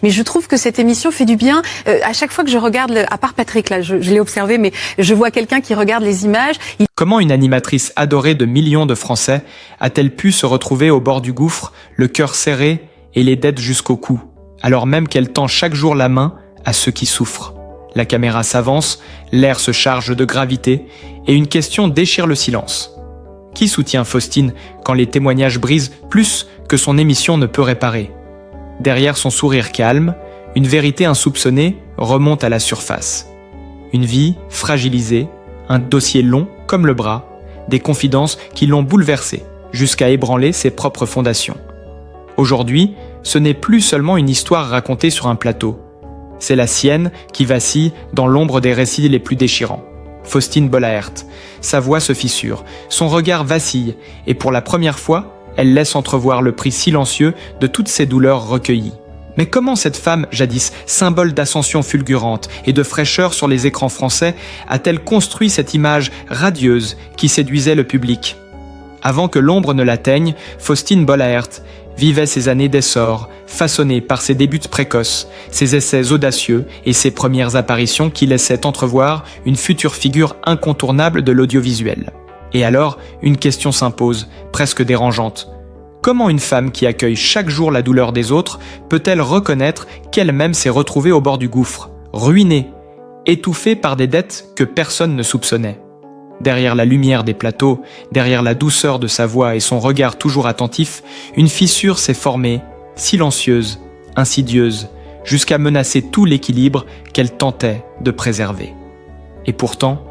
Mais je trouve que cette émission fait du bien. À chaque fois que je regarde, à part Patrick, là, je l'ai observé, mais je vois quelqu'un qui regarde les images. Comment une animatrice adorée de millions de Français a-t-elle pu se retrouver au bord du gouffre, le cœur serré et les dettes jusqu'au cou, alors même qu'elle tend chaque jour la main à ceux qui souffrent? La caméra s'avance, l'air se charge de gravité, et une question déchire le silence. Qui soutient Faustine quand les témoignages brisent plus que son émission ne peut réparer? Derrière son sourire calme, une vérité insoupçonnée remonte à la surface. Une vie fragilisée, un dossier long comme le bras, des confidences qui l'ont bouleversée jusqu'à ébranler ses propres fondations. Aujourd'hui, ce n'est plus seulement une histoire racontée sur un plateau. C'est la sienne qui vacille dans l'ombre des récits les plus déchirants. Faustine Bollaert. Sa voix se fissure, son regard vacille, et pour la première fois, elle laisse entrevoir le prix silencieux de toutes ces douleurs recueillies. Mais comment cette femme, jadis symbole d'ascension fulgurante et de fraîcheur sur les écrans français, a-t-elle construit cette image radieuse qui séduisait le public? Avant que l'ombre ne l'atteigne, Faustine Bollaert vivait ses années d'essor, façonnées par ses débuts précoces, ses essais audacieux et ses premières apparitions qui laissaient entrevoir une future figure incontournable de l'audiovisuel. Et alors, une question s'impose, presque dérangeante. Comment une femme qui accueille chaque jour la douleur des autres peut-elle reconnaître qu'elle-même s'est retrouvée au bord du gouffre, ruinée, étouffée par des dettes que personne ne soupçonnait? Derrière la lumière des plateaux, derrière la douceur de sa voix et son regard toujours attentif, une fissure s'est formée, silencieuse, insidieuse, jusqu'à menacer tout l'équilibre qu'elle tentait de préserver. Et pourtant,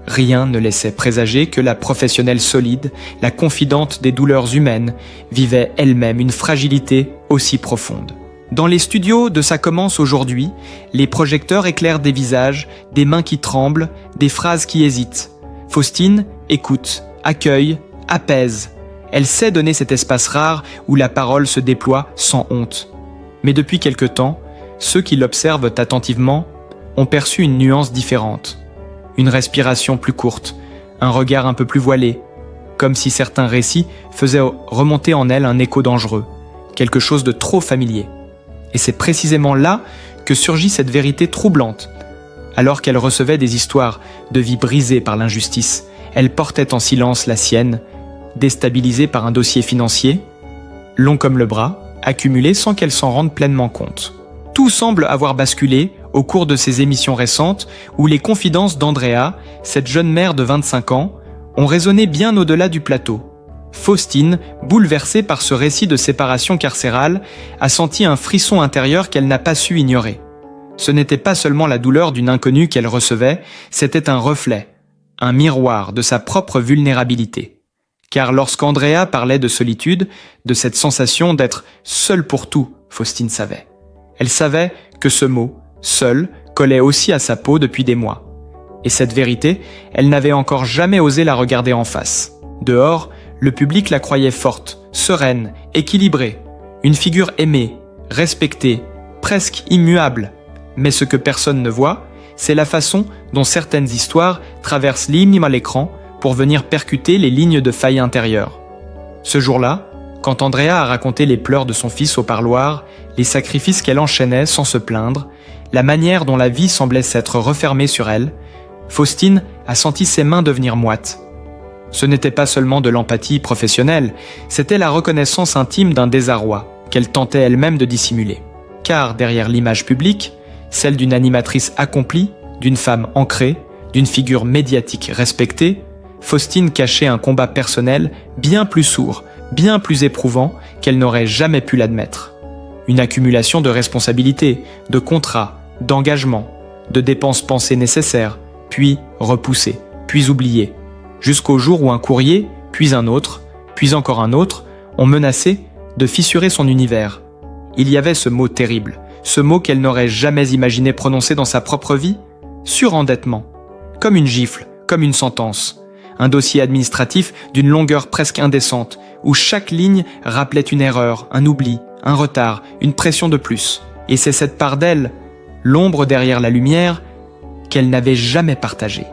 rien ne laissait présager que la professionnelle solide, la confidente des douleurs humaines, vivait elle-même une fragilité aussi profonde. Dans les studios de Ça commence aujourd'hui, les projecteurs éclairent des visages, des mains qui tremblent, des phrases qui hésitent. Faustine écoute, accueille, apaise. Elle sait donner cet espace rare où la parole se déploie sans honte. Mais depuis quelque temps, ceux qui l'observent attentivement ont perçu une nuance différente. Une respiration plus courte, un regard un peu plus voilé, comme si certains récits faisaient remonter en elle un écho dangereux, quelque chose de trop familier. Et c'est précisément là que surgit cette vérité troublante. Alors qu'elle recevait des histoires de vie brisées par l'injustice, elle portait en silence la sienne, déstabilisée par un dossier financier, long comme le bras, accumulé sans qu'elle s'en rende pleinement compte. Tout semble avoir basculé au cours de ces émissions récentes où les confidences d'Andrea, cette jeune mère de 25 ans, ont résonné bien au-delà du plateau. Faustine, bouleversée par ce récit de séparation carcérale, a senti un frisson intérieur qu'elle n'a pas su ignorer. Ce n'était pas seulement la douleur d'une inconnue qu'elle recevait, c'était un reflet, un miroir de sa propre vulnérabilité. Car lorsqu'Andrea parlait de solitude, de cette sensation d'être seule pour tout, Faustine savait. Elle savait que ce mot, seul, collait aussi à sa peau depuis des mois. Et cette vérité, elle n'avait encore jamais osé la regarder en face. Dehors, le public la croyait forte, sereine, équilibrée, une figure aimée, respectée, presque immuable. Mais ce que personne ne voit, c'est la façon dont certaines histoires traversent l'hymne à l'écran pour venir percuter les lignes de faille intérieures. Ce jour-là, quand Andrea a raconté les pleurs de son fils au parloir, les sacrifices qu'elle enchaînait sans se plaindre, la manière dont la vie semblait s'être refermée sur elle, Faustine a senti ses mains devenir moites. Ce n'était pas seulement de l'empathie professionnelle, c'était la reconnaissance intime d'un désarroi qu'elle tentait elle-même de dissimuler. Car derrière l'image publique, celle d'une animatrice accomplie, d'une femme ancrée, d'une figure médiatique respectée, Faustine cachait un combat personnel bien plus sourd, bien plus éprouvant qu'elle n'aurait jamais pu l'admettre. Une accumulation de responsabilités, de contrats, d'engagements, de dépenses pensées nécessaires, puis repoussées, puis oubliées, jusqu'au jour où un courrier, puis un autre, puis encore un autre, ont menacé de fissurer son univers. Il y avait ce mot terrible, ce mot qu'elle n'aurait jamais imaginé prononcer dans sa propre vie, surendettement, comme une gifle, comme une sentence, un dossier administratif d'une longueur presque indécente, où chaque ligne rappelait une erreur, un oubli, un retard, une pression de plus. Et c'est cette part d'elle, l'ombre derrière la lumière, qu'elle n'avait jamais partagée.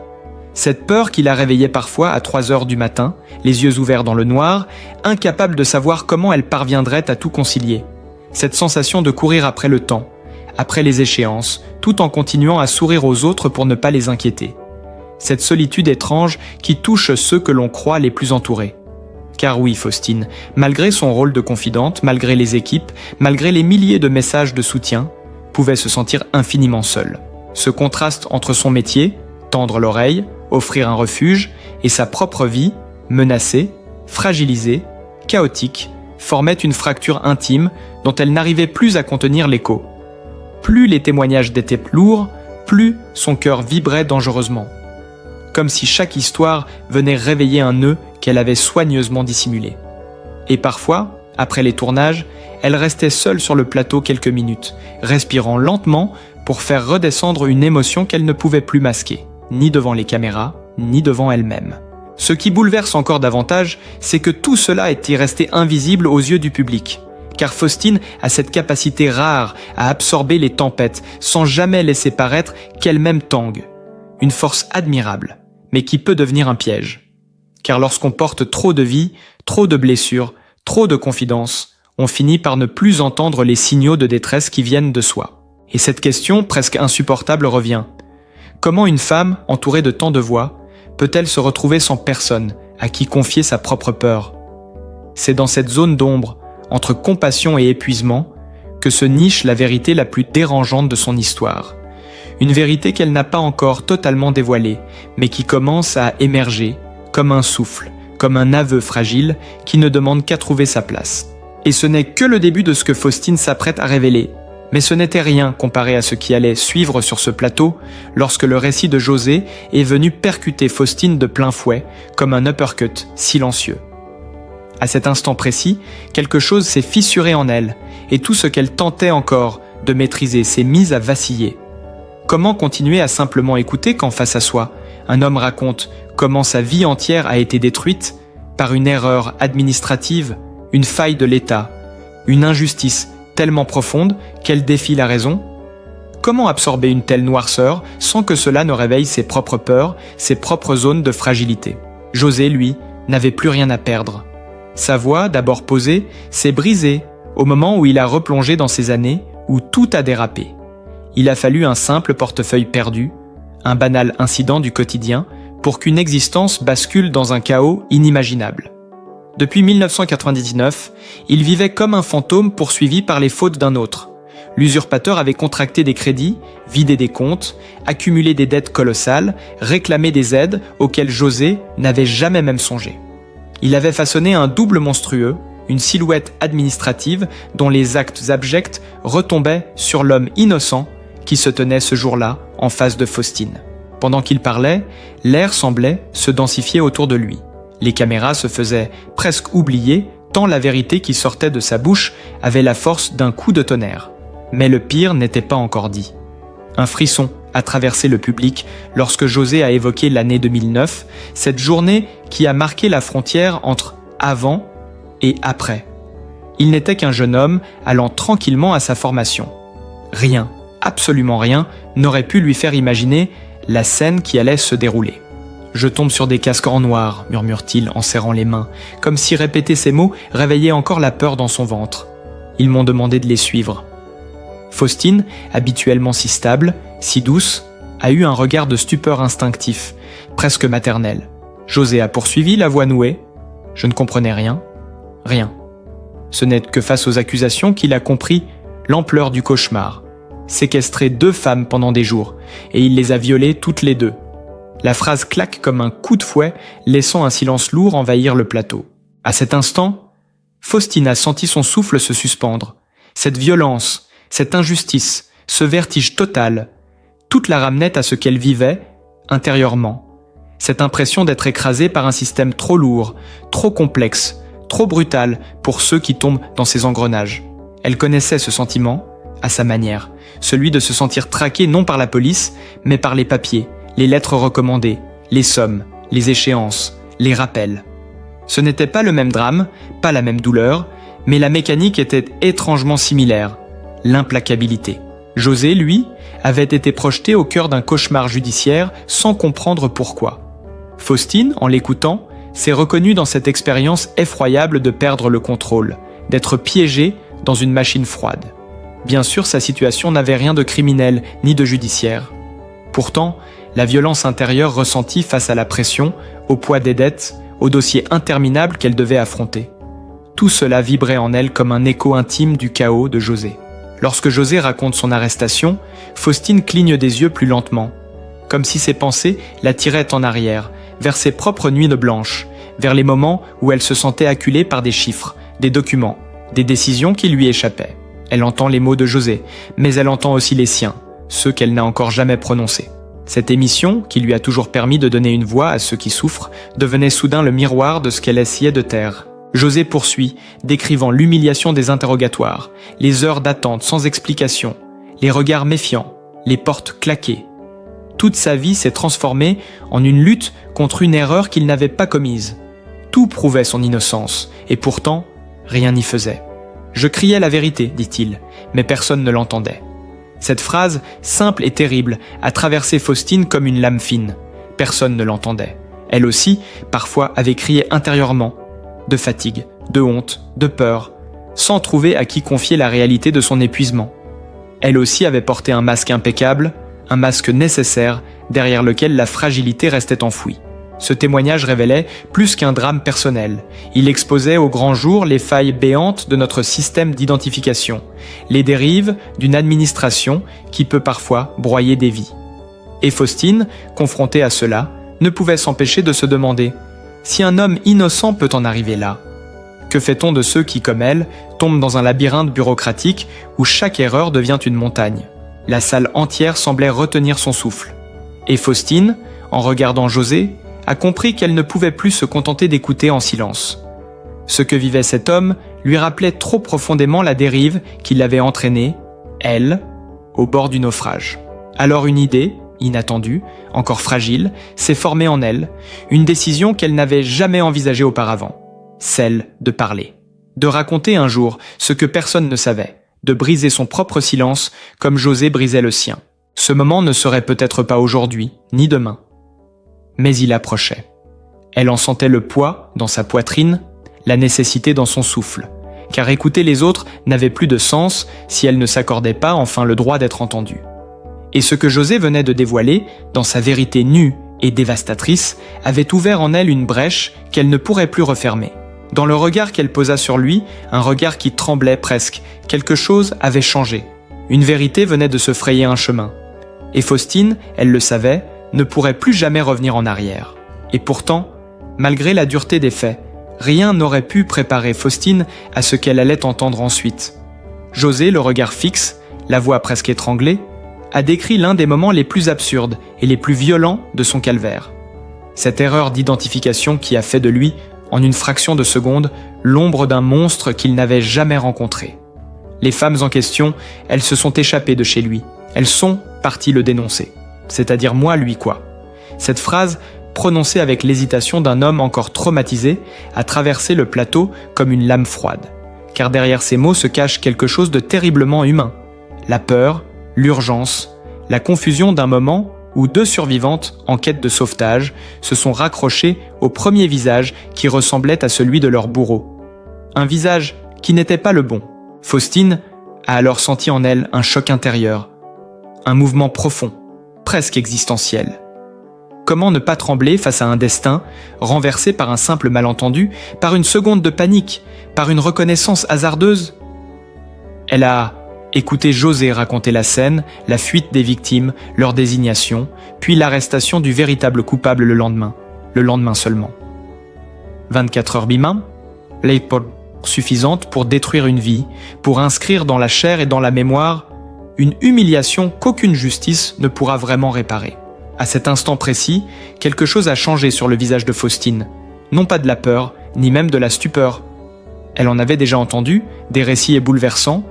Cette peur qui la réveillait parfois à 3 heures du matin, les yeux ouverts dans le noir, incapable de savoir comment elle parviendrait à tout concilier. Cette sensation de courir après le temps, après les échéances, tout en continuant à sourire aux autres pour ne pas les inquiéter. Cette solitude étrange qui touche ceux que l'on croit les plus entourés. Car oui, Faustine, malgré son rôle de confidente, malgré les équipes, malgré les milliers de messages de soutien, pouvait se sentir infiniment seule. Ce contraste entre son métier, tendre l'oreille, offrir un refuge, et sa propre vie, menacée, fragilisée, chaotique, formait une fracture intime dont elle n'arrivait plus à contenir l'écho. Plus les témoignages étaient lourds, plus son cœur vibrait dangereusement. Comme si chaque histoire venait réveiller un nœud qu'elle avait soigneusement dissimulé. Et parfois, après les tournages, elle restait seule sur le plateau quelques minutes, respirant lentement pour faire redescendre une émotion qu'elle ne pouvait plus masquer, ni devant les caméras, ni devant elle-même. Ce qui bouleverse encore davantage, c'est que tout cela était resté invisible aux yeux du public. Car Faustine a cette capacité rare à absorber les tempêtes sans jamais laisser paraître qu'elle-même tangue. Une force admirable, mais qui peut devenir un piège. Car lorsqu'on porte trop de vie, trop de blessures, trop de confidences, on finit par ne plus entendre les signaux de détresse qui viennent de soi. Et cette question, presque insupportable, revient. Comment une femme, entourée de tant de voix, peut-elle se retrouver sans personne à qui confier sa propre peur? C'est dans cette zone d'ombre, entre compassion et épuisement, que se niche la vérité la plus dérangeante de son histoire. Une vérité qu'elle n'a pas encore totalement dévoilée, mais qui commence à émerger, comme un souffle, comme un aveu fragile qui ne demande qu'à trouver sa place. Et ce n'est que le début de ce que Faustine s'apprête à révéler. Mais ce n'était rien comparé à ce qui allait suivre sur ce plateau lorsque le récit de José est venu percuter Faustine de plein fouet, comme un uppercut silencieux. À cet instant précis, quelque chose s'est fissuré en elle, et tout ce qu'elle tentait encore de maîtriser s'est mis à vaciller. Comment continuer à simplement écouter quand face à soi, un homme raconte comment sa vie entière a été détruite par une erreur administrative, une faille de l'État, une injustice tellement profonde qu'elle défie la raison? Comment absorber une telle noirceur sans que cela ne réveille ses propres peurs, ses propres zones de fragilité? José, lui, n'avait plus rien à perdre. Sa voix, d'abord posée, s'est brisée au moment où il a replongé dans ces années où tout a dérapé. Il a fallu un simple portefeuille perdu, un banal incident du quotidien, pour qu'une existence bascule dans un chaos inimaginable. Depuis 1999, il vivait comme un fantôme poursuivi par les fautes d'un autre. L'usurpateur avait contracté des crédits, vidé des comptes, accumulé des dettes colossales, réclamé des aides auxquelles José n'avait jamais même songé. Il avait façonné un double monstrueux, une silhouette administrative dont les actes abjects retombaient sur l'homme innocent qui se tenait ce jour-là en face de Faustine. Pendant qu'il parlait, l'air semblait se densifier autour de lui. Les caméras se faisaient presque oublier tant la vérité qui sortait de sa bouche avait la force d'un coup de tonnerre. Mais le pire n'était pas encore dit. Un frisson a traversé le public lorsque José a évoqué l'année 2009, cette journée qui a marqué la frontière entre avant et après. Il n'était qu'un jeune homme allant tranquillement à sa formation. Rien, absolument rien, n'aurait pu lui faire imaginer la scène qui allait se dérouler. « Je tombe sur des casques en noir », murmure-t-il en serrant les mains, comme si répéter ces mots réveillait encore la peur dans son ventre. Ils m'ont demandé de les suivre. Faustine, habituellement si stable, si douce, a eu un regard de stupeur instinctif, presque maternel. José a poursuivi, la voix nouée. Je ne comprenais rien. Rien. Ce n'est que face aux accusations qu'il a compris l'ampleur du cauchemar. Séquestré 2 femmes pendant des jours, et il les a violées toutes les 2. La phrase claque comme un coup de fouet, laissant un silence lourd envahir le plateau. À cet instant, Faustine a senti son souffle se suspendre. Cette violence, cette injustice, ce vertige total, toute la ramenait à ce qu'elle vivait intérieurement. Cette impression d'être écrasée par un système trop lourd, trop complexe, trop brutal pour ceux qui tombent dans ces engrenages. Elle connaissait ce sentiment, à sa manière, celui de se sentir traqué non par la police, mais par les papiers, les lettres recommandées, les sommes, les échéances, les rappels. Ce n'était pas le même drame, pas la même douleur, mais la mécanique était étrangement similaire, l'implacabilité. José, lui, avait été projeté au cœur d'un cauchemar judiciaire sans comprendre pourquoi. Faustine, en l'écoutant, s'est reconnue dans cette expérience effroyable de perdre le contrôle, d'être piégée dans une machine froide. Bien sûr, sa situation n'avait rien de criminel ni de judiciaire. Pourtant, la violence intérieure ressentie face à la pression, au poids des dettes, au dossier interminable qu'elle devait affronter. Tout cela vibrait en elle comme un écho intime du chaos de José. Lorsque José raconte son arrestation, Faustine cligne des yeux plus lentement, comme si ses pensées la tiraient en arrière, vers ses propres nuits de blanche, vers les moments où elle se sentait acculée par des chiffres, des documents, des décisions qui lui échappaient. Elle entend les mots de José, mais elle entend aussi les siens, ceux qu'elle n'a encore jamais prononcés. Cette émission, qui lui a toujours permis de donner une voix à ceux qui souffrent, devenait soudain le miroir de ce qu'elle essayait de taire. José poursuit, décrivant l'humiliation des interrogatoires, les heures d'attente sans explication, les regards méfiants, les portes claquées. Toute sa vie s'est transformée en une lutte contre une erreur qu'il n'avait pas commise. Tout prouvait son innocence, et pourtant, rien n'y faisait. « Je criais la vérité », dit-il, mais personne ne l'entendait. Cette phrase, simple et terrible, a traversé Faustine comme une lame fine. Personne ne l'entendait. Elle aussi, parfois, avait crié intérieurement, de fatigue, de honte, de peur, sans trouver à qui confier la réalité de son épuisement. Elle aussi avait porté un masque impeccable, un masque nécessaire, derrière lequel la fragilité restait enfouie. Ce témoignage révélait plus qu'un drame personnel. Il exposait au grand jour les failles béantes de notre système d'identification, les dérives d'une administration qui peut parfois broyer des vies. Et Faustine, confrontée à cela, ne pouvait s'empêcher de se demander « Si un homme innocent peut en arriver là, que fait-on de ceux qui, comme elle, tombent dans un labyrinthe bureaucratique où chaque erreur devient une montagne ?» La salle entière semblait retenir son souffle. Et Faustine, en regardant José, a compris qu'elle ne pouvait plus se contenter d'écouter en silence. Ce que vivait cet homme lui rappelait trop profondément la dérive qui l'avait entraînée, elle, au bord du naufrage. Alors une idée, inattendue, encore fragile, s'est formée en elle, une décision qu'elle n'avait jamais envisagée auparavant, celle de parler. De raconter un jour ce que personne ne savait, de briser son propre silence comme José brisait le sien. Ce moment ne serait peut-être pas aujourd'hui, ni demain. Mais il approchait. Elle en sentait le poids dans sa poitrine, la nécessité dans son souffle, car écouter les autres n'avait plus de sens si elle ne s'accordait pas enfin le droit d'être entendue. Et ce que José venait de dévoiler, dans sa vérité nue et dévastatrice, avait ouvert en elle une brèche qu'elle ne pourrait plus refermer. Dans le regard qu'elle posa sur lui, un regard qui tremblait presque, quelque chose avait changé. Une vérité venait de se frayer un chemin. Et Faustine, elle le savait, ne pourrait plus jamais revenir en arrière. Et pourtant, malgré la dureté des faits, rien n'aurait pu préparer Faustine à ce qu'elle allait entendre ensuite. José, le regard fixe, la voix presque étranglée, a décrit l'un des moments les plus absurdes et les plus violents de son calvaire. Cette erreur d'identification qui a fait de lui, en une fraction de seconde, l'ombre d'un monstre qu'il n'avait jamais rencontré. Les femmes en question, elles se sont échappées de chez lui. Elles sont parties le dénoncer. C'est-à-dire moi, lui, quoi. Cette phrase, prononcée avec l'hésitation d'un homme encore traumatisé, a traversé le plateau comme une lame froide. Car derrière ces mots se cache quelque chose de terriblement humain. La peur, l'urgence, la confusion d'un moment où deux survivantes, en quête de sauvetage, se sont raccrochées au premier visage qui ressemblait à celui de leur bourreau. Un visage qui n'était pas le bon. Faustine a alors senti en elle un choc intérieur, un mouvement profond, presque existentiel. Comment ne pas trembler face à un destin, renversé par un simple malentendu, par une seconde de panique, par une reconnaissance hasardeuse ? Elle a écouté José raconter la scène, la fuite des victimes, leur désignation, puis l'arrestation du véritable coupable le lendemain seulement. 24 heures bimam, l'époque suffisante pour détruire une vie, pour inscrire dans la chair et dans la mémoire une humiliation qu'aucune justice ne pourra vraiment réparer. À cet instant précis, quelque chose a changé sur le visage de Faustine. Non pas de la peur, ni même de la stupeur. Elle en avait déjà entendu, des récits bouleversants,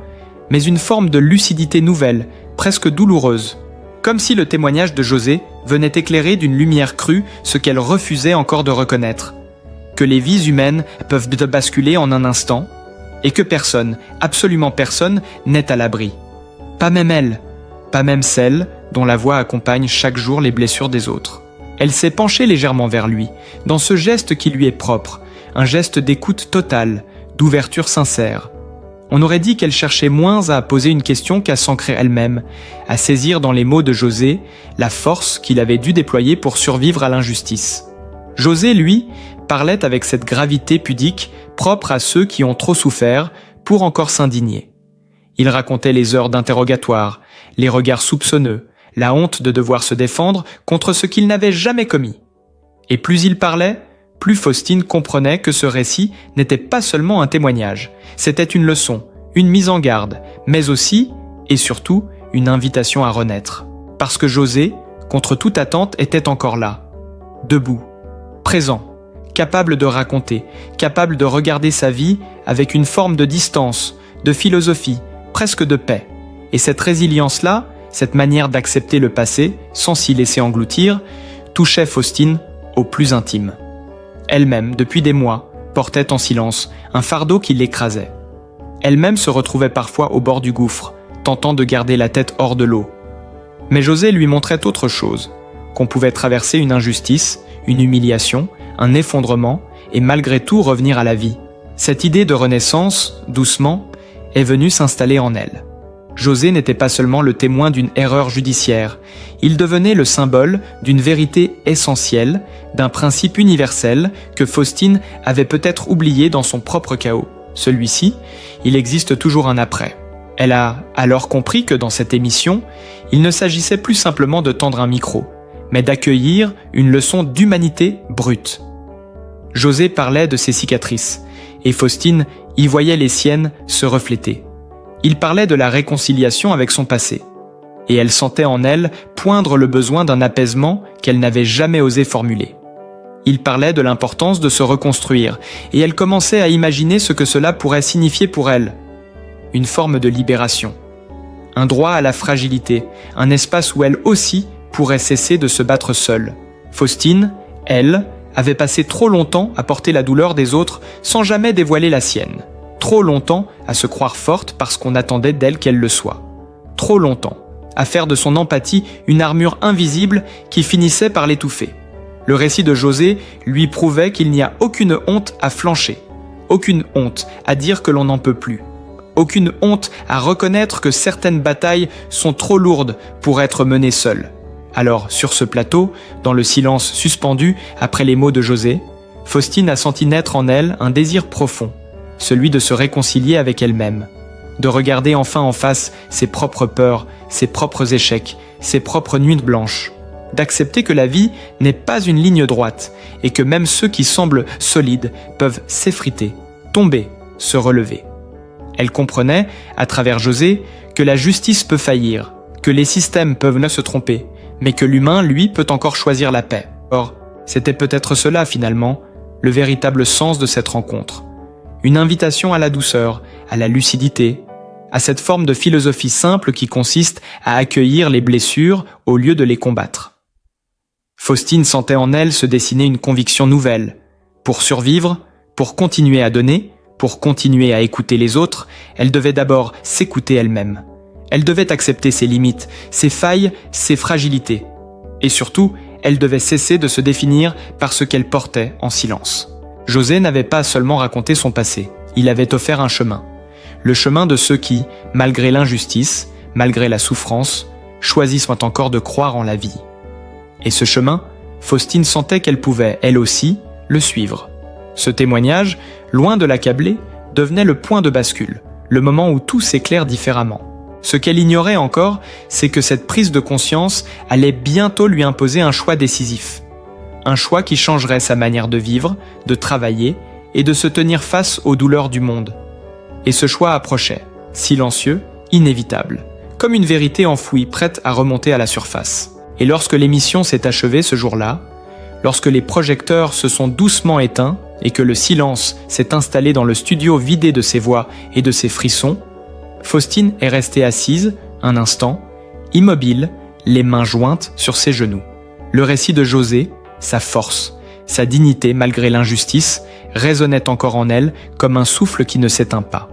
mais une forme de lucidité nouvelle, presque douloureuse. Comme si le témoignage de José venait éclairer d'une lumière crue ce qu'elle refusait encore de reconnaître. Que les vies humaines peuvent basculer en un instant, et que personne, absolument personne, n'est à l'abri. Pas même elle, pas même celle dont la voix accompagne chaque jour les blessures des autres. Elle s'est penchée légèrement vers lui, dans ce geste qui lui est propre, un geste d'écoute totale, d'ouverture sincère. On aurait dit qu'elle cherchait moins à poser une question qu'à s'ancrer elle-même, à saisir dans les mots de José la force qu'il avait dû déployer pour survivre à l'injustice. José, lui, parlait avec cette gravité pudique propre à ceux qui ont trop souffert pour encore s'indigner. Il racontait les heures d'interrogatoire, les regards soupçonneux, la honte de devoir se défendre contre ce qu'il n'avait jamais commis. Et plus il parlait, plus Faustine comprenait que ce récit n'était pas seulement un témoignage, c'était une leçon, une mise en garde, mais aussi, et surtout, une invitation à renaître. Parce que José, contre toute attente, était encore là, debout, présent, capable de raconter, capable de regarder sa vie avec une forme de distance, de philosophie, presque de paix. Et cette résilience-là, cette manière d'accepter le passé, sans s'y laisser engloutir, touchait Faustine au plus intime. Elle-même, depuis des mois, portait en silence un fardeau qui l'écrasait. Elle-même se retrouvait parfois au bord du gouffre, tentant de garder la tête hors de l'eau. Mais José lui montrait autre chose, qu'on pouvait traverser une injustice, une humiliation, un effondrement, et malgré tout revenir à la vie. Cette idée de renaissance, doucement, est venue s'installer en elle. José n'était pas seulement le témoin d'une erreur judiciaire, il devenait le symbole d'une vérité essentielle, d'un principe universel que Faustine avait peut-être oublié dans son propre chaos. Celui-ci, il existe toujours un après. Elle a alors compris que dans cette émission, il ne s'agissait plus simplement de tendre un micro, mais d'accueillir une leçon d'humanité brute. José parlait de ses cicatrices, et Faustine y voyait les siennes se refléter. Il parlait de la réconciliation avec son passé, et elle sentait en elle poindre le besoin d'un apaisement qu'elle n'avait jamais osé formuler. Il parlait de l'importance de se reconstruire, et elle commençait à imaginer ce que cela pourrait signifier pour elle. Une forme de libération, un droit à la fragilité, un espace où elle aussi pourrait cesser de se battre seule. Faustine, elle, avait passé trop longtemps à porter la douleur des autres sans jamais dévoiler la sienne. Trop longtemps à se croire forte parce qu'on attendait d'elle qu'elle le soit. Trop longtemps à faire de son empathie une armure invisible qui finissait par l'étouffer. Le récit de José lui prouvait qu'il n'y a aucune honte à flancher, aucune honte à dire que l'on n'en peut plus, aucune honte à reconnaître que certaines batailles sont trop lourdes pour être menées seules. Alors, sur ce plateau, dans le silence suspendu après les mots de José, Faustine a senti naître en elle un désir profond, celui de se réconcilier avec elle-même, de regarder enfin en face ses propres peurs, ses propres échecs, ses propres nuits blanches, d'accepter que la vie n'est pas une ligne droite et que même ceux qui semblent solides peuvent s'effriter, tomber, se relever. Elle comprenait, à travers José, que la justice peut faillir, que les systèmes peuvent se tromper, mais que l'humain, lui, peut encore choisir la paix. Or, c'était peut-être cela, finalement, le véritable sens de cette rencontre. Une invitation à la douceur, à la lucidité, à cette forme de philosophie simple qui consiste à accueillir les blessures au lieu de les combattre. Faustine sentait en elle se dessiner une conviction nouvelle. Pour survivre, pour continuer à donner, pour continuer à écouter les autres, elle devait d'abord s'écouter elle-même. Elle devait accepter ses limites, ses failles, ses fragilités. Et surtout, elle devait cesser de se définir par ce qu'elle portait en silence. José n'avait pas seulement raconté son passé, il avait offert un chemin. Le chemin de ceux qui, malgré l'injustice, malgré la souffrance, choisissent encore de croire en la vie. Et ce chemin, Faustine sentait qu'elle pouvait, elle aussi, le suivre. Ce témoignage, loin de l'accabler, devenait le point de bascule, le moment où tout s'éclaire différemment. Ce qu'elle ignorait encore, c'est que cette prise de conscience allait bientôt lui imposer un choix décisif. Un choix qui changerait sa manière de vivre, de travailler et de se tenir face aux douleurs du monde. Et ce choix approchait, silencieux, inévitable, comme une vérité enfouie prête à remonter à la surface. Et lorsque l'émission s'est achevée ce jour-là, lorsque les projecteurs se sont doucement éteints et que le silence s'est installé dans le studio vidé de ses voix et de ses frissons, Faustine est restée assise, un instant, immobile, les mains jointes sur ses genoux. Le récit de José, sa force, sa dignité malgré l'injustice, résonnait encore en elle comme un souffle qui ne s'éteint pas.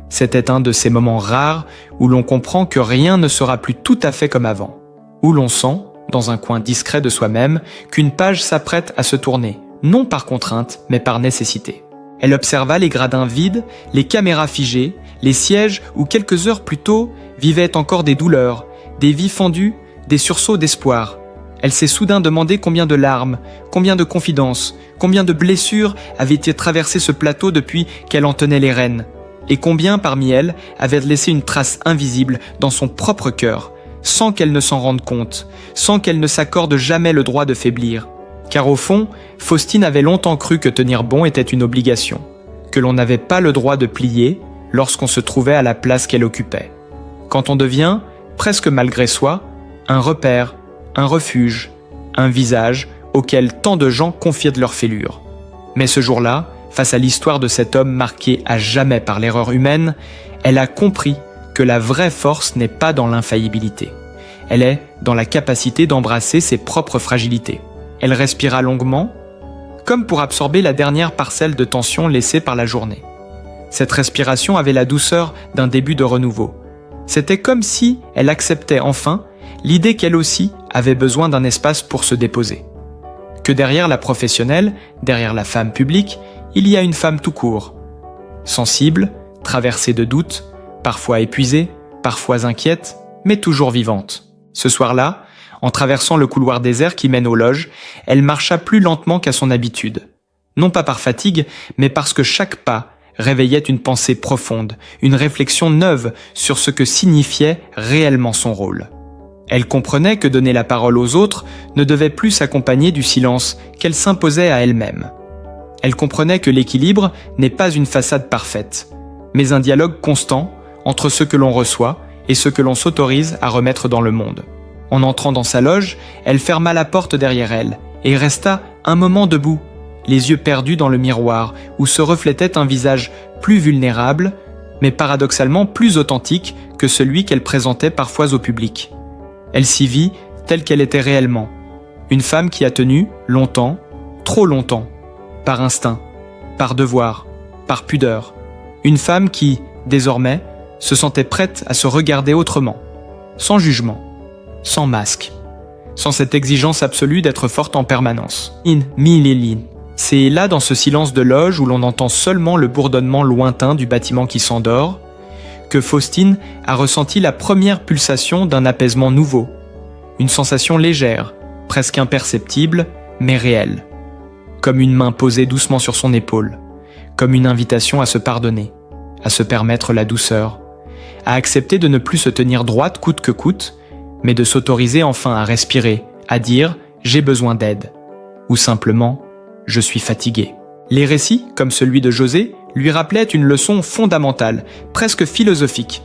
C'était un de ces moments rares où l'on comprend que rien ne sera plus tout à fait comme avant, où l'on sent, dans un coin discret de soi-même, qu'une page s'apprête à se tourner, non par contrainte, mais par nécessité. Elle observa les gradins vides, les caméras figées, les sièges où quelques heures plus tôt vivaient encore des douleurs, des vies fendues, des sursauts d'espoir. Elle s'est soudain demandé combien de larmes, combien de confidences, combien de blessures avaient été traversé ce plateau depuis qu'elle en tenait les rênes, et combien parmi elles avaient laissé une trace invisible dans son propre cœur, sans qu'elle ne s'en rende compte, sans qu'elle ne s'accorde jamais le droit de faiblir. Car au fond, Faustine avait longtemps cru que tenir bon était une obligation, que l'on n'avait pas le droit de plier lorsqu'on se trouvait à la place qu'elle occupait. Quand on devient, presque malgré soi, un repère, un refuge, un visage auquel tant de gens confient de leur fêlure. Mais ce jour-là, face à l'histoire de cet homme marqué à jamais par l'erreur humaine, elle a compris que la vraie force n'est pas dans l'infaillibilité. Elle est dans la capacité d'embrasser ses propres fragilités. Elle respira longuement, comme pour absorber la dernière parcelle de tension laissée par la journée. Cette respiration avait la douceur d'un début de renouveau. C'était comme si elle acceptait enfin l'idée qu'elle aussi avait besoin d'un espace pour se déposer. Que derrière la professionnelle, derrière la femme publique, il y a une femme tout court. Sensible, traversée de doutes, parfois épuisée, parfois inquiète, mais toujours vivante. Ce soir-là, en traversant le couloir désert qui mène aux loges, elle marcha plus lentement qu'à son habitude. Non pas par fatigue, mais parce que chaque pas réveillait une pensée profonde, une réflexion neuve sur ce que signifiait réellement son rôle. Elle comprenait que donner la parole aux autres ne devait plus s'accompagner du silence qu'elle s'imposait à elle-même. Elle comprenait que l'équilibre n'est pas une façade parfaite, mais un dialogue constant entre ce que l'on reçoit et ce que l'on s'autorise à remettre dans le monde. En entrant dans sa loge, elle ferma la porte derrière elle et resta un moment debout, les yeux perdus dans le miroir où se reflétait un visage plus vulnérable, mais paradoxalement plus authentique que celui qu'elle présentait parfois au public. Elle s'y vit telle qu'elle était réellement, une femme qui a tenu longtemps, trop longtemps, par instinct, par devoir, par pudeur, une femme qui, désormais, se sentait prête à se regarder autrement, sans jugement, sans masque, sans cette exigence absolue d'être forte en permanence. C'est là dans ce silence de loge où l'on entend seulement le bourdonnement lointain du bâtiment qui s'endort, que Faustine a ressenti la première pulsation d'un apaisement nouveau, une sensation légère, presque imperceptible, mais réelle, comme une main posée doucement sur son épaule, comme une invitation à se pardonner, à se permettre la douceur, à accepter de ne plus se tenir droite coûte que coûte, mais de s'autoriser enfin à respirer, à dire « j'ai besoin d'aide » ou simplement « je suis fatigué ». Les récits, comme celui de José, lui rappelaient une leçon fondamentale, presque philosophique.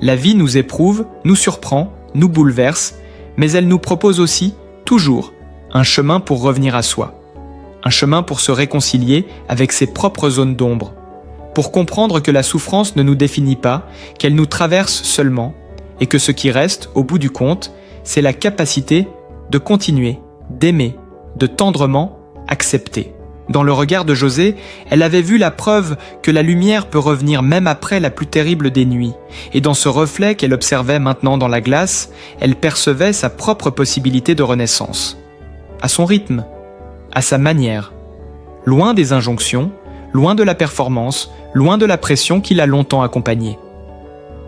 La vie nous éprouve, nous surprend, nous bouleverse, mais elle nous propose aussi, toujours, un chemin pour revenir à soi. Un chemin pour se réconcilier avec ses propres zones d'ombre, pour comprendre que la souffrance ne nous définit pas, qu'elle nous traverse seulement, et que ce qui reste, au bout du compte, c'est la capacité de continuer, d'aimer, de tendrement accepter. Dans le regard de José, elle avait vu la preuve que la lumière peut revenir même après la plus terrible des nuits, et dans ce reflet qu'elle observait maintenant dans la glace, elle percevait sa propre possibilité de renaissance. À son rythme, à sa manière, loin des injonctions, loin de la performance, loin de la pression qui l'a longtemps accompagnée.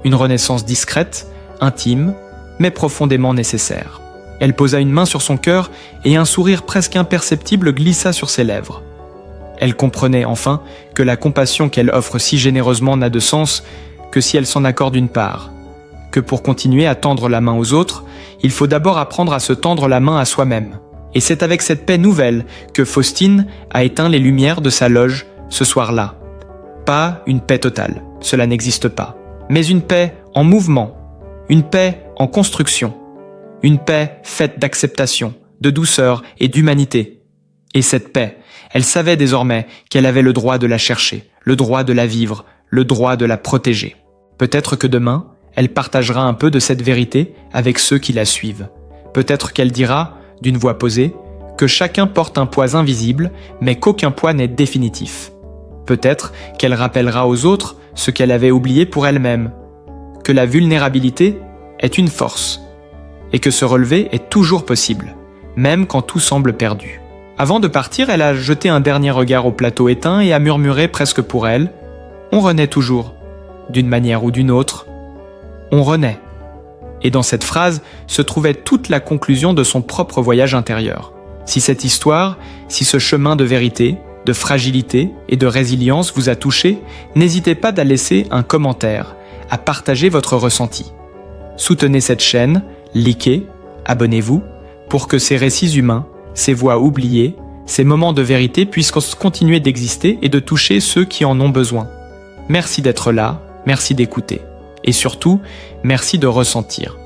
Une renaissance discrète, intime, mais profondément nécessaire. Elle posa une main sur son cœur et un sourire presque imperceptible glissa sur ses lèvres. Elle comprenait enfin que la compassion qu'elle offre si généreusement n'a de sens que si elle s'en accorde une part, que pour continuer à tendre la main aux autres, il faut d'abord apprendre à se tendre la main à soi-même. Et c'est avec cette paix nouvelle que Faustine a éteint les lumières de sa loge ce soir-là. Pas une paix totale, cela n'existe pas, mais une paix en mouvement, une paix en construction, une paix faite d'acceptation, de douceur et d'humanité. Et cette paix, elle savait désormais qu'elle avait le droit de la chercher, le droit de la vivre, le droit de la protéger. Peut-être que demain, elle partagera un peu de cette vérité avec ceux qui la suivent. Peut-être qu'elle dira, d'une voix posée, que chacun porte un poids invisible, mais qu'aucun poids n'est définitif. Peut-être qu'elle rappellera aux autres ce qu'elle avait oublié pour elle-même, que la vulnérabilité est une force, et que se relever est toujours possible, même quand tout semble perdu. Avant de partir, elle a jeté un dernier regard au plateau éteint et a murmuré presque pour elle « On renaît toujours, d'une manière ou d'une autre. On renaît ». Et dans cette phrase se trouvait toute la conclusion de son propre voyage intérieur. Si cette histoire, si ce chemin de vérité, de fragilité et de résilience vous a touché, n'hésitez pas à laisser un commentaire, à partager votre ressenti. Soutenez cette chaîne, likez, abonnez-vous, pour que ces récits humains, ces voix oubliées, ces moments de vérité puissent continuer d'exister et de toucher ceux qui en ont besoin. Merci d'être là, merci d'écouter. Et surtout, merci de ressentir.